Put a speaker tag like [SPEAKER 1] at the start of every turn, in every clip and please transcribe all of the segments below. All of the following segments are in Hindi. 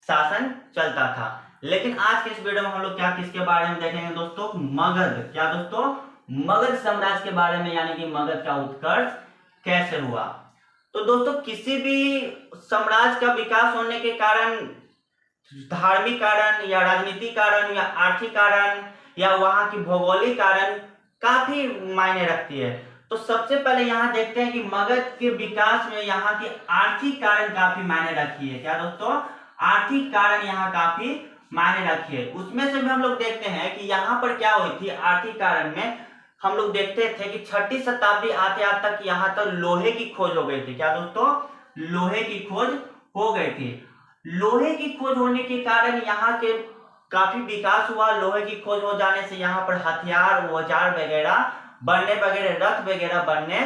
[SPEAKER 1] शासन चलता था। लेकिन आज के इस वीडियो में हम लोग क्या किसके बारे में देखेंगे दोस्तों, मगध। क्या दोस्तों, मगध साम्राज्य के बारे में, यानी कि मगध का उत्कर्ष कैसे हुआ। तो दोस्तों किसी भी साम्राज्य का विकास होने के कारण धार्मिक कारण या राजनीतिक कारण या आर्थिक कारण या वहां की भौगोलिक कारण काफी मायने रखती है। तो सबसे पहले यहाँ देखते हैं कि मगध के विकास में यहाँ के आर्थिक कारण काफी मायने रखी है। क्या दोस्तों, आर्थिक कारण यहाँ काफी मायने रखी है। उसमें से भी हम लोग देखते हैं कि यहाँ पर क्या हुई थी। आर्थिक कारण में हम लोग देखते थे कि 6वीं शताब्दी आते आते तक यहाँ तक लोहे की खोज हो गई थी। क्या दोस्तों, लोहे की खोज हो गई थी। लोहे की खोज होने के कारण यहाँ के काफी विकास हुआ। लोहे की खोज हो जाने से यहाँ पर हथियार, औजार वगैरह बनने वगैरह, रथ वगैरह बनने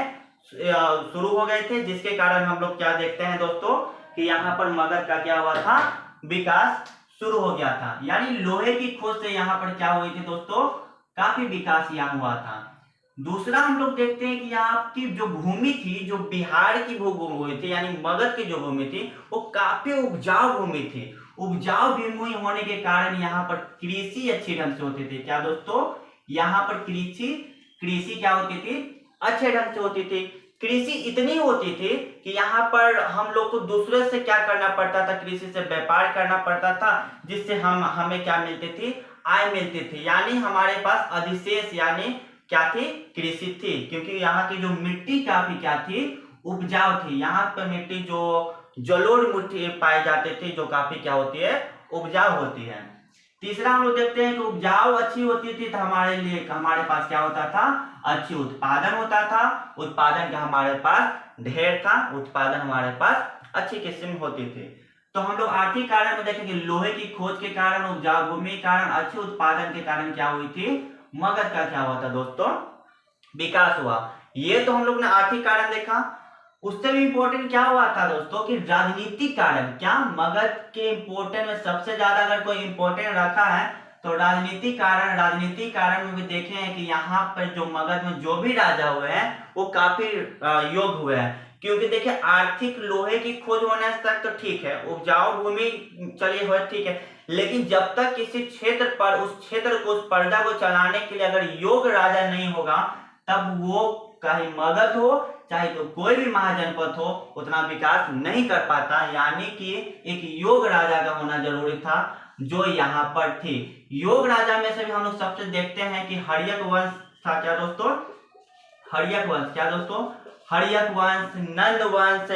[SPEAKER 1] शुरू हो गए थे, जिसके कारण हम लोग क्या देखते हैं दोस्तों कि यहाँ पर मगध का क्या हुआ था, विकास शुरू हो गया था। यानी लोहे की खोज से यहाँ पर क्या हुई थी दोस्तों, काफी विकास यहाँ हुआ था। दूसरा हम लोग देखते हैं कि यहाँ की जो भूमि थी, जो बिहार की भूमि थी, यानी मगध की जो भूमि थी, वो काफी उपजाऊ भूमि थी। उपजाऊ भूमि होने के कारण यहाँ पर कृषि अच्छी ढंग से होती थी। क्या दोस्तों, यहाँ पर कृषि क्या होती थी, अच्छे ढंग से होती थी। कृषि इतनी होती थी कि यहाँ पर हम लोग को दूसरे से क्या करना पड़ता था, कृषि से व्यापार करना पड़ता था, जिससे हमें क्या मिलती थी, आय मिलती थी। यानी हमारे पास अधिशेष यानी क्या थी, कृषि थी। क्योंकि यहाँ की जो मिट्टी काफी क्या थी, उपजाऊ थी। यहाँ पर मिट्टी जो जलोढ़ मिट्टी पाई जाती थी, जो काफी क्या होती है, उपजाऊ होती है। तीसरा हम लोग देखते हैं कि उपजाऊ अच्छी होती थी तो हमारे पास क्या होता था, अच्छी उत्पादन होता था। उत्पादन का हमारे पास ढेर था, उत्पादन हमारे पास अच्छी किस्म होती थी। तो हम लोग आर्थिक कारण में देखेंगे, लोहे की खोज के कारण, उपजाऊ भूमि के कारण, अच्छे उत्पादन के कारण क्या हुई थी, मगध का क्या हुआ था दोस्तों, विकास हुआ। ये तो हम लोग ने आर्थिक कारण देखा। उससे भी इंपॉर्टेंट क्या हुआ था दोस्तों कि राजनीतिक कारण। क्या मगध के इंपॉर्टेंट में सबसे ज्यादा अगर कोई इंपॉर्टेंट रखा है तो राजनीतिक कारण। राजनीतिक कारण में भी देखे हैं कि यहाँ पर जो मगध में जो भी राजा हुए हैं वो काफी योग्य हुए हैं। क्योंकि देखिए, आर्थिक लोहे की खोज होने तक तो ठीक है, उपजाऊ भूमि चलिए हो ठीक है, लेकिन जब तक किसी क्षेत्र पर उस क्षेत्र को, उस प्रजा को चलाने के लिए अगर योग्य राजा नहीं होगा, तब वो चाहे मगध हो चाहे तो कोई भी महाजनपद हो, उतना विकास नहीं कर पाता। यानी कि एक योग्य राजा का होना जरूरी था, जो यहाँ पर थी। योग्य राजा में से भी हम लोग सबसे देखते हैं कि हर्यक वंश था। क्या दोस्तों, हर्यक वंश। क्या दोस्तों, हर्यक वंश, नंद वंश,